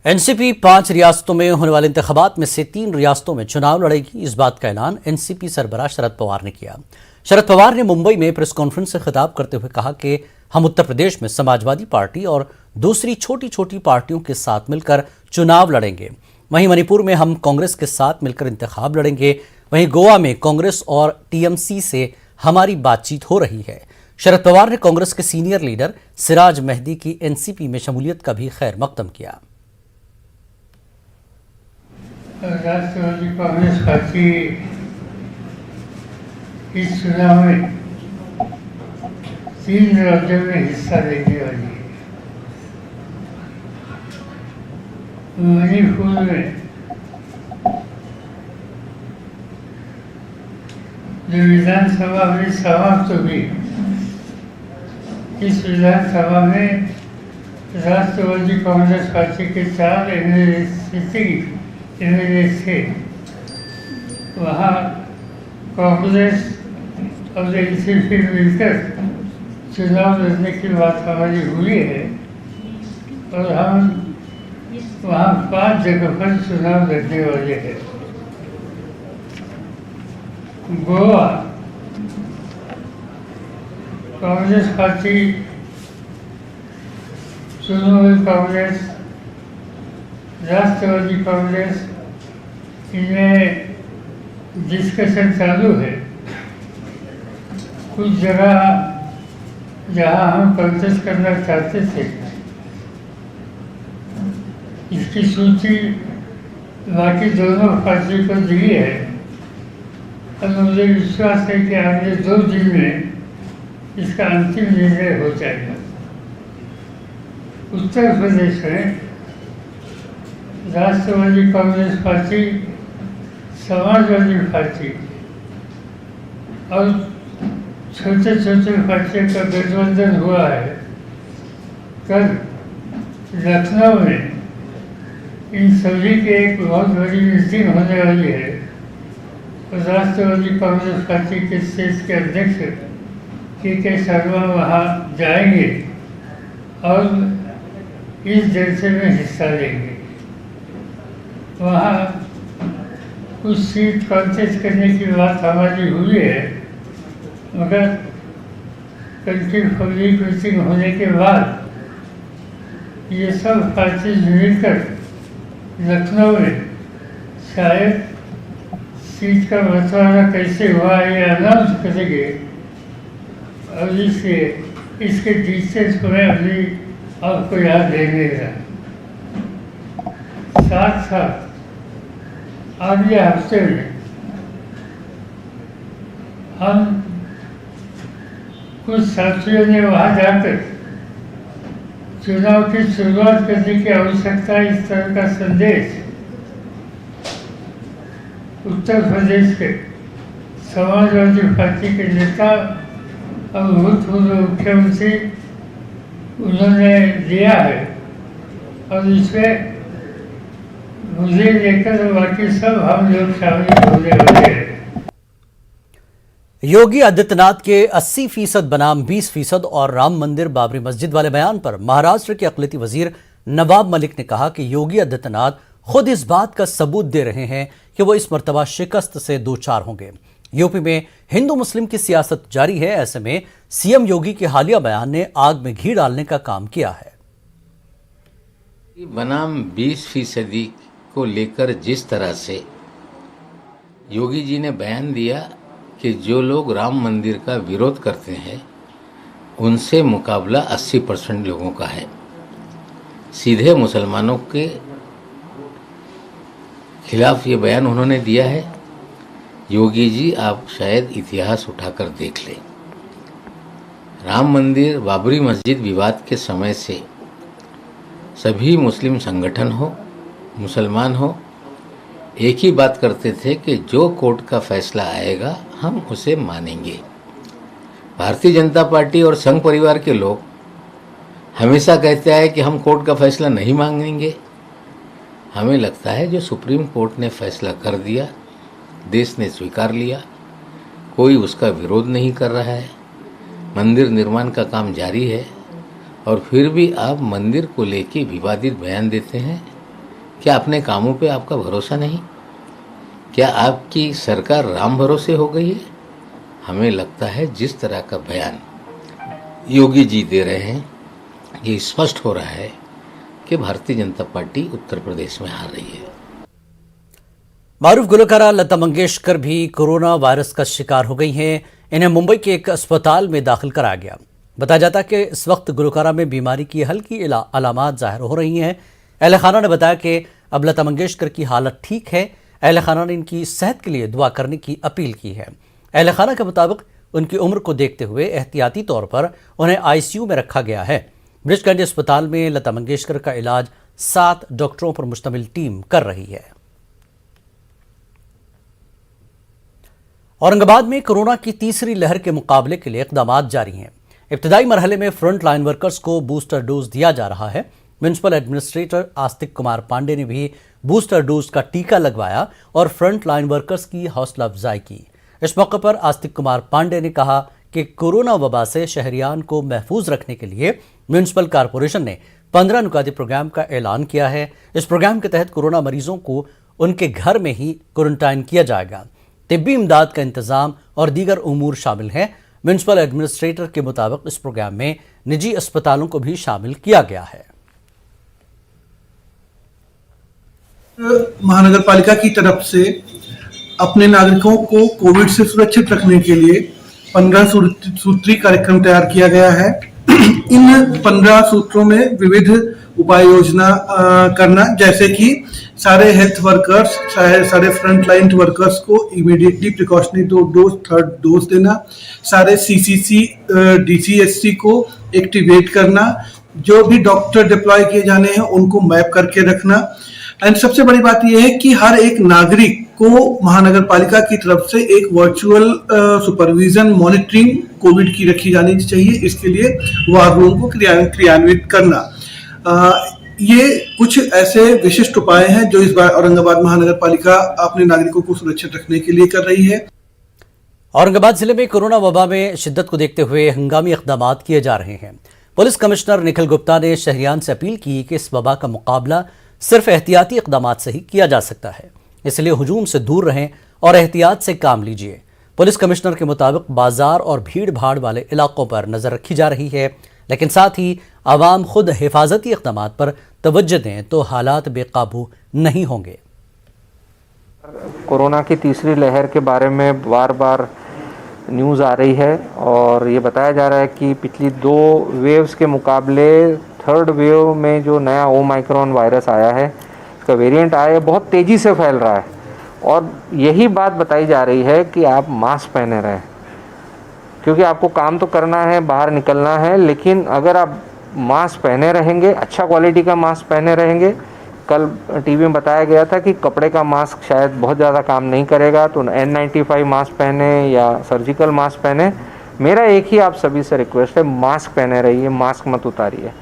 NCP 5 रियासतों में होने वाले इंतखाबात में से 3 रियासतों में चुनाव लड़ेगी। इस बात का ऐलान एनसीपी सरबराह शरद पवार ने किया। शरद पवार ने मुंबई में प्रेस कॉन्फ्रेंस से खिताब करते हुए कहा कि हम उत्तर प्रदेश में समाजवादी पार्टी और दूसरी छोटी छोटी पार्टियों के साथ मिलकर चुनाव लड़ेंगे। वहीं मणिपुर में हम कांग्रेस के साथ मिलकर इंतखाब लड़ेंगे। वहीं गोवा में कांग्रेस और टीएमसी से हमारी बातचीत हो रही है। शरद पवार ने कांग्रेस के सीनियर लीडर सिराज मेहदी की एनसीपी में शमूलियत का भी खैर मकदम किया। राष्ट्रवादी कांग्रेस पार्टी इस चुनाव में 3 राज्यों में हिस्सा लेने वाली है। मणिपुर में जो विधानसभा में समाप्त हुई, इस विधानसभा में राष्ट्रवादी कांग्रेस पार्टी के 4 एमएलए थे। वहाँ कांग्रेस और एनसीपी मिलकर चुनाव लड़ने की बात हमारी हुई है और हम वहाँ 5 जगह पर चुनाव लड़ने वाले हैं। गोवा कांग्रेस पार्टी, तृणमूल कांग्रेस, राष्ट्रवादी कांग्रेस, इनमें डिस्कशन चालू है। कुछ जगह जहां हम कंटेस्ट करना चाहते थे, इसकी सूची बाकी दोनों पार्टी को दी है और मुझे विश्वास है कि आगे 2 दिन में इसका अंतिम निर्णय हो जाएगा। उत्तर प्रदेश में राष्ट्रवादी कांग्रेस पार्टी, समाजवादी पार्टी और छोटे छोटे पार्टियों का गठबंधन हुआ है। कल लखनऊ में इन सभी की एक बहुत बड़ी मीटिंग होने वाली है और राष्ट्रवादी कांग्रेस पार्टी के देश के अध्यक्ष के शर्मा वहाँ जाएंगे और इस जलसे में हिस्सा लेंगे। वहाँ कुछ सीट कॉन्टेस्ट करने की बात हमारी हुई है, मगर कल की पब्लिक मीटिंग होने के बाद ये सब पार्टी मिलकर लखनऊ में शायद सीट का बंटवारा कैसे हुआ ये अनाउंस करेंगे और इसके डिटेल्स को मैं अभी आपको याद दे देगा। साथ साथ अगले हफ्ते में हम कुछ साथियों ने वहाँ जाकर चुनाव की शुरुआत करने की आवश्यकता, इस तरह का संदेश उत्तर प्रदेश के समाजवादी पार्टी के नेता और भूतपूर्व मुख्यमंत्री उन्होंने दिया है और इसमें मुझे लेकर बाकी सब हम लोग शामिल होने वाले हैं। योगी आदित्यनाथ के 80% बनाम 20% और राम मंदिर बाबरी मस्जिद वाले बयान पर महाराष्ट्र के अक़लियती वजीर नवाब मलिक ने कहा कि योगी आदित्यनाथ खुद इस बात का सबूत दे रहे हैं कि वो इस मर्तबा शिकस्त से 2-4 होंगे। यूपी में हिंदू मुस्लिम की सियासत जारी है। ऐसे में सीएम योगी के हालिया बयान ने आग में घी डालने का काम किया है। बनाम 20% को लेकर जिस तरह से योगी जी ने बयान दिया कि जो लोग राम मंदिर का विरोध करते हैं उनसे मुकाबला 80% लोगों का है, सीधे मुसलमानों के खिलाफ ये बयान उन्होंने दिया है। योगी जी आप शायद इतिहास उठाकर देख लें। राम मंदिर बाबरी मस्जिद विवाद के समय से सभी मुस्लिम संगठन हो, मुसलमान हो, एक ही बात करते थे कि जो कोर्ट का फैसला आएगा हम उसे मानेंगे। भारतीय जनता पार्टी और संघ परिवार के लोग हमेशा कहते हैं कि हम कोर्ट का फैसला नहीं मांगेंगे। हमें लगता है जो सुप्रीम कोर्ट ने फैसला कर दिया, देश ने स्वीकार लिया, कोई उसका विरोध नहीं कर रहा है, मंदिर निर्माण का काम जारी है और फिर भी आप मंदिर को लेके विवादित बयान देते हैं। क्या अपने कामों पे आपका भरोसा नहीं? क्या आपकी सरकार राम भरोसे हो गई है? हमें लगता है जिस तरह का बयान योगी जी दे रहे हैं, ये स्पष्ट हो रहा है कि भारतीय जनता पार्टी उत्तर प्रदेश में हार रही है। मारूफ गुलकारा लता मंगेशकर भी कोरोना वायरस का शिकार हो गई हैं। इन्हें मुंबई के एक अस्पताल में दाखिल कराया गया। बताया जाता है कि इस वक्त गुलकारा में बीमारी की हल्की अलामात जाहिर हो रही हैं। अहले खाना ने बताया कि अब लता मंगेशकर की हालत ठीक है। अहले खाना ने इनकी सेहत के लिए दुआ करने की अपील की है। अहले खाना के मुताबिक उनकी उम्र को देखते हुए एहतियाती तौर पर उन्हें आईसीयू में रखा गया है। ब्रिज कैंडी अस्पताल में लता मंगेशकर का इलाज 7 डॉक्टरों पर मुश्तमिल टीम कर रही है। औरंगाबाद में कोरोना की तीसरी लहर के मुकाबले के लिए इक़दामात जारी हैं। इब्तदाई मरहले में फ्रंट लाइन वर्कर्स को बूस्टर डोज दिया जा रहा है। म्यूनिसिपल एडमिनिस्ट्रेटर आस्तिक कुमार पांडे ने भी बूस्टर डोज का टीका लगवाया और फ्रंट लाइन वर्कर्स की हौसला अफजाई की। इस मौके पर आस्तिक कुमार पांडे ने कहा कि कोरोना वबा से शहरियान को महफूज रखने के लिए म्यूनिसिपल कॉरपोरेशन ने 15 नुकाती प्रोग्राम का ऐलान किया है। इस प्रोग्राम के तहत कोरोना मरीजों को उनके घर में ही क्वारंटाइन किया जाएगा। तिब्बी इमदाद का इंतजाम और दीगर उमूर शामिल हैं। म्यूनिसिपल एडमिनिस्ट्रेटर के मुताबिक इस प्रोग्राम में निजी अस्पतालों को भी शामिल किया गया है। महानगर पालिका की तरफ से अपने नागरिकों को कोविड से सुरक्षित रखने के लिए 15 सूत्री कार्यक्रम तैयार किया गया है। इन 15 सूत्रों में विविध उपाय योजना करना, जैसे कि सारे हेल्थ वर्कर्स, सारे फ्रंट लाइन वर्कर्स को immediately precautionary dose, 3rd dose देना, सारे सीसीसी डीसीएससी को एक्टिवेट करना, जो भी डॉक्टर डिप्लॉय किए जाने हैं उनको मैप करके रखना। एंड सबसे बड़ी बात यह है कि हर एक नागरिक को महानगर पालिका की तरफ से एक वर्चुअल सुपरविजन मॉनिटरिंग कोविड की रखी जानी चाहिए। इसके लिए वार रूम को क्रियान्वित करना। ये कुछ ऐसे विशिष्ट उपाय हैं जो इस बार औरंगाबाद महानगर पालिका अपने नागरिकों को सुरक्षित रखने के लिए कर रही है। औरंगाबाद जिले में कोरोना वबा में शिद्दत को देखते हुए हंगामी इक़दामात किए जा रहे हैं। पुलिस कमिश्नर निखिल गुप्ता ने शहरियान से अपील की कि इस वबा का मुकाबला सिर्फ एहतियाती इक़दामात से ही किया जा सकता है, इसलिए हुजूम से दूर रहें और एहतियात से काम लीजिए। पुलिस कमिश्नर के मुताबिक बाजार और भीड़ भाड़ वाले इलाकों पर नजर रखी जा रही है, लेकिन साथ ही आवाम खुद हिफाजती इक़दामात पर तवज्जो दें तो हालात बेकाबू नहीं होंगे। कोरोना की तीसरी लहर के बारे में बार बार न्यूज़ आ रही है और ये बताया जा रहा है कि पिछली 2 वेव्स के मुकाबले 3rd वेव में जो नया ओमाइक्रॉन वायरस आया है, इसका वेरिएंट आया है, बहुत तेज़ी से फैल रहा है। और यही बात बताई जा रही है कि आप मास्क पहने रहें, क्योंकि आपको काम तो करना है, बाहर निकलना है, लेकिन अगर आप मास्क पहने रहेंगे, अच्छा क्वालिटी का मास्क पहने रहेंगे। कल टीवी में बताया गया था कि कपड़े का मास्क शायद बहुत ज़्यादा काम नहीं करेगा, तो N95 मास्क पहने या सर्जिकल मास्क पहने। मेरा एक ही आप सभी से रिक्वेस्ट है, मास्क पहने रहिए, मास्क मत उतारिए।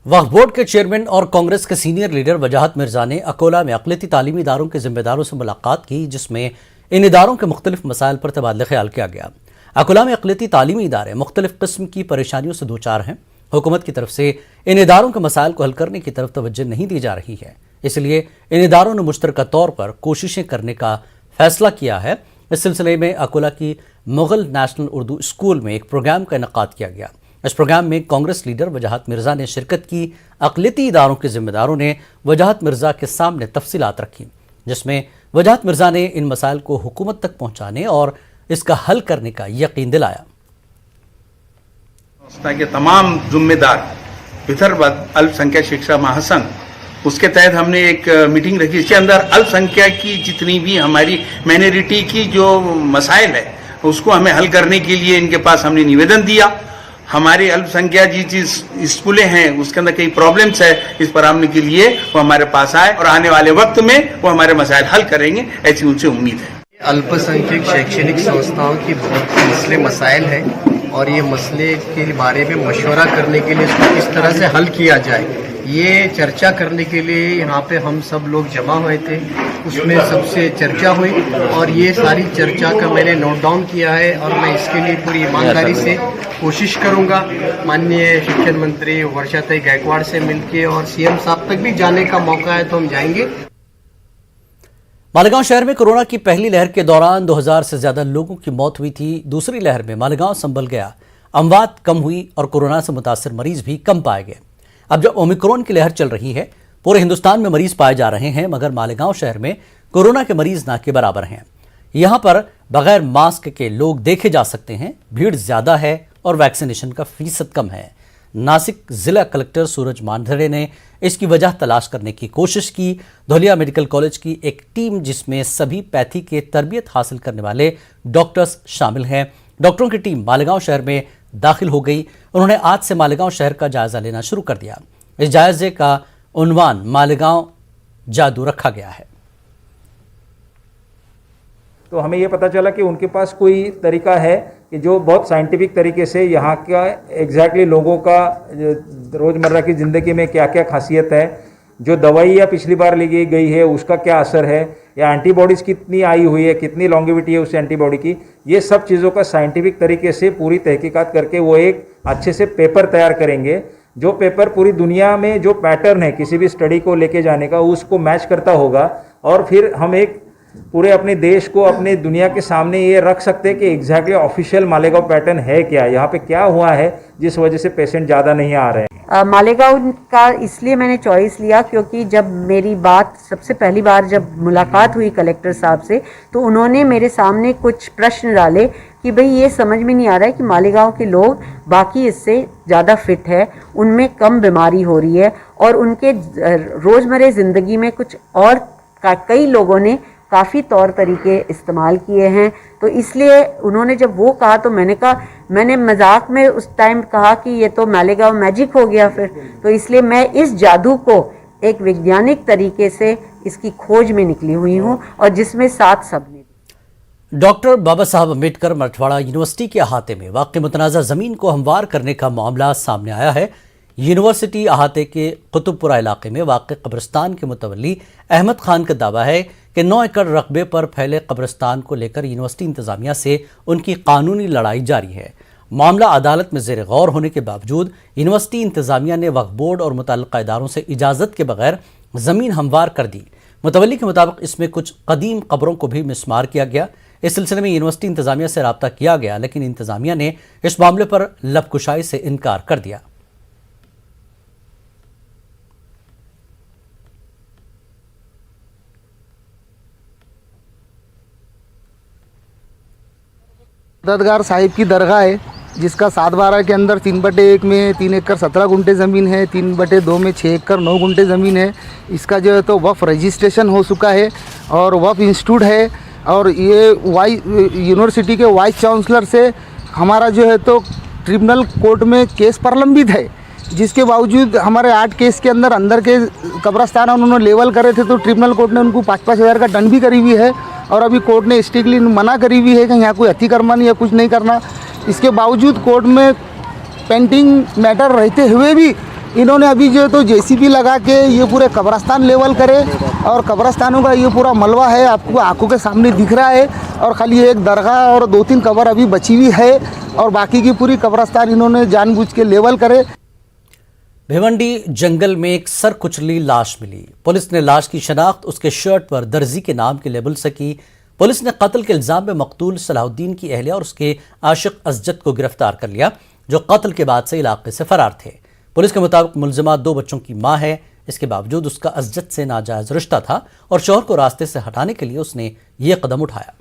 वक्फ बोर्ड के चेयरमैन और कांग्रेस के सीनियर लीडर वजाहत मिर्जा ने अकोला में अक़लियती तालीमी इदारों के जिम्मेदारों से मुलाकात की, जिसमें इन इदारों के मुख्तलिफ मसाइल पर तबादला ख्याल किया गया। अकोला में अक़लियती तालीमी इदारे मुख्तलिफ किस्म की परेशानियों से दोचार हैं। हुकूमत की तरफ से इन इदारों के मसाइल को हल करने की तरफ तवज्जो नहीं दी जा रही है, इसलिए इन इदारों ने मुश्तरका तौर पर कोशिशें करने का फैसला किया है। इस सिलसिले में अकोला की मुगल नेशनल उर्दू स्कूल में एक प्रोग्राम का इनेकाद किया गया। इस प्रोग्राम में कांग्रेस लीडर वजाहत मिर्जा ने शिरकत की। अक़लियती इदारों के जिम्मेदारों ने वजाहत मिर्जा के सामने तफसीलात रखी, जिसमें वजाहत मिर्जा ने इन मसाइल को हुकूमत तक पहुँचाने और इसका हल करने का यकीन दिलाया। संस्था के तमाम जिम्मेदार विदर्भ अल्पसंख्यक शिक्षा महासंघ, उसके तहत हमने एक मीटिंग रखी। इसके अंदर अल्पसंख्यक की जितनी भी हमारी माइनॉरिटी की जो मसाइल है उसको हमें हल करने के लिए इनके पास हमने निवेदन दिया। हमारे अल्पसंख्यक जिस स्कूलें हैं उसके अंदर कई प्रॉब्लम्स है, इस पर आने के लिए वो हमारे पास आए और आने वाले वक्त में वो हमारे मसाइल हल करेंगे, ऐसी उनसे उम्मीद है। अल्पसंख्यक शैक्षणिक संस्थाओं की बहुत मसले मसाइल हैं और ये मसले के बारे में मशवरा करने के लिए इसको किस तरह से हल किया जाए ये चर्चा करने के लिए यहाँ पे हम सब लोग जमा हुए थे। उसमें सबसे चर्चा हुई और ये सारी चर्चा का मैंने नोट डाउन किया है और मैं इसके लिए पूरी ईमानदारी से कोशिश करूँगा। माननीय शिक्षा मंत्री वर्षाताई गायकवाड़ से मिलके और सीएम साहब तक भी जाने का मौका है तो हम जाएंगे। मालेगांव शहर में कोरोना की पहली लहर के दौरान 2000 से ज्यादा लोगों की मौत हुई थी। दूसरी लहर में मालेगांव संभल गया, अमवात कम हुई और कोरोना से मुतासिर मरीज भी कम पाए गए। अब जब ओमिक्रॉन की लहर चल रही है, पूरे हिंदुस्तान में मरीज पाए जा रहे हैं, मगर मालेगांव शहर में कोरोना के मरीज ना के बराबर हैं। यहां पर बगैर मास्क के लोग देखे जा सकते हैं, भीड़ ज्यादा है और वैक्सीनेशन का फीसद कम है। नासिक जिला कलेक्टर सूरज मांढरे ने इसकी वजह तलाश करने की कोशिश की। धौलिया मेडिकल कॉलेज की एक टीम, जिसमें सभी पैथी के तरबियत हासिल करने वाले डॉक्टर्स शामिल हैं, डॉक्टरों की टीम मालेगांव शहर में दाखिल हो गई। उन्होंने आज से मालेगांव शहर का जायजा लेना शुरू कर दिया। इस जायजे का उन्वान मालेगांव जादू रखा गया है। तो हमें ये पता चला कि उनके पास कोई तरीका है कि जो बहुत साइंटिफिक तरीके से यहाँ का एग्जैक्टली लोगों का रोज़मर्रा की ज़िंदगी में क्या क्या खासियत है, जो दवाई या पिछली बार ली गई है उसका क्या असर है, या एंटीबॉडीज़ कितनी आई हुई है, कितनी लॉन्गेविटी है उस एंटीबॉडी की, ये सब चीज़ों का साइंटिफिक तरीके से पूरी तहकीकात करके वो एक अच्छे से पेपर तैयार करेंगे। जो पेपर पूरी दुनिया में जो पैटर्न है किसी भी स्टडी को लेके जाने का उसको मैच करता होगा और फिर हम एक पूरे अपने देश को, अपने दुनिया के सामने ये रख सकते हैं कि एग्जैक्टली ऑफिशियल मालेगांव पैटर्न है क्या, यहाँ पे क्या हुआ है जिस वजह से पेशेंट ज़्यादा नहीं आ रहे हैं। मालेगांव का इसलिए मैंने चॉइस लिया क्योंकि जब मेरी बात सबसे पहली बार जब मुलाकात हुई कलेक्टर साहब से, तो उन्होंने मेरे सामने कुछ प्रश्न डाले कि भाई ये समझ में नहीं आ रहा है कि मालेगांव के लोग बाकी इससे ज़्यादा फिट है, उनमें कम बीमारी हो रही है और उनके रोज़मर्रा ज़िंदगी में कुछ और कई लोगों ने काफ़ी तौर तरीके इस्तेमाल किए हैं। तो इसलिए उन्होंने जब वो कहा तो मैंने कहा, मैंने मजाक में उस टाइम कहा कि ये तो मालेगांव मैजिक हो गया फिर। तो इसलिए मैं इस जादू को एक वैज्ञानिक तरीके से इसकी खोज में निकली हुई हूँ और जिसमें साथ सबने। डॉक्टर बाबा साहब अम्बेडकर मराठवाड़ा यूनिवर्सिटी के अहाते में वाक़ई मुतनाज़ा ज़मीन को हमवार करने का मामला सामने आया है। यूनिवर्सिटी अहाते के कुतुबपुरा इलाके में वाक़ कब्रिस्तान के मुतवल्ली अहमद खान का दावा है कि 9 एकड़ रकबे पर फैले कब्रिस्तान को लेकर यूनिवर्सिटी इंतज़ामिया से उनकी कानूनी लड़ाई जारी है। मामला अदालत में ज़ेर गौर होने के बावजूद यूनिवर्सिटी इंतज़ामिया ने वक्फ बोर्ड और मुतल्लिक़ा इदारों से इजाज़त के बगैर ज़मीन हमवार कर दी। मुतवल्ली के मुताबिक इसमें कुछ कदीम कब्रों को भी मिसमार किया गया। इस सिलसिले में यूनिवर्सिटी इंतज़ामिया से रब्ता किया गया, लेकिन इंतज़ामिया ने इस मामले पर लबकुशाई से इनकार कर दिया। मददगार साहिब की दरगाह है, जिसका 7/12 के अंदर 3/1 में 3 एकड़ 17 गुंठे ज़मीन है, 3/2 में 6 एकड़ 9 गुंठे ज़मीन है। इसका जो है तो वफ़ रजिस्ट्रेशन हो चुका है और वफ़ इंस्टीट्यूट है और ये यूनिवर्सिटी के वाइस चांसलर से हमारा जो है तो ट्रिब्यूनल कोर्ट में केस प्रलंबित है, जिसके बावजूद हमारे 8 केस के अंदर के कब्रस्तान उन्होंने लेवल करे थे तो ट्रिब्यूनल कोर्ट ने उनको 5-5 हज़ार का दंड भी करी हुई है और अभी कोर्ट ने स्ट्रिक्टली मना करी हुई है कि यहाँ कोई अतिक्रमण या कुछ नहीं करना। इसके बावजूद कोर्ट में पेंडिंग मैटर रहते हुए भी इन्होंने अभी जो है तो जेसीबी लगा के ये पूरे कब्रस्तान लेवल करे और कब्रस्तानों का ये पूरा मलबा है आपको आंखों के सामने दिख रहा है और खाली एक दरगाह और 2-3 कब्र अभी बची हुई है और बाकी की पूरी कब्रस्तान इन्होंने जानबूझ के लेवल करे। भिवंडी जंगल में एक सर कुचली लाश मिली। पुलिस ने लाश की शनाख्त उसके शर्ट पर दर्जी के नाम के लेबल से की। पुलिस ने कत्ल के इल्जाम में मकतूल सलाहुद्दीन की अहलिया और उसके आशिक असजद को गिरफ्तार कर लिया, जो कत्ल के बाद से इलाके से फरार थे। पुलिस के मुताबिक मुलजिमा 2 बच्चों की मां है। इसके बावजूद उसका असजद से नाजायज रिश्ता था और शौहर को रास्ते से हटाने के लिए उसने ये कदम उठाया।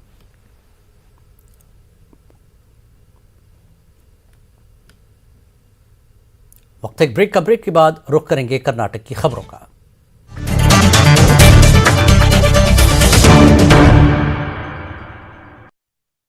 वक्त एक ब्रेक के बाद रुख करेंगे कर्नाटक की खबरों का।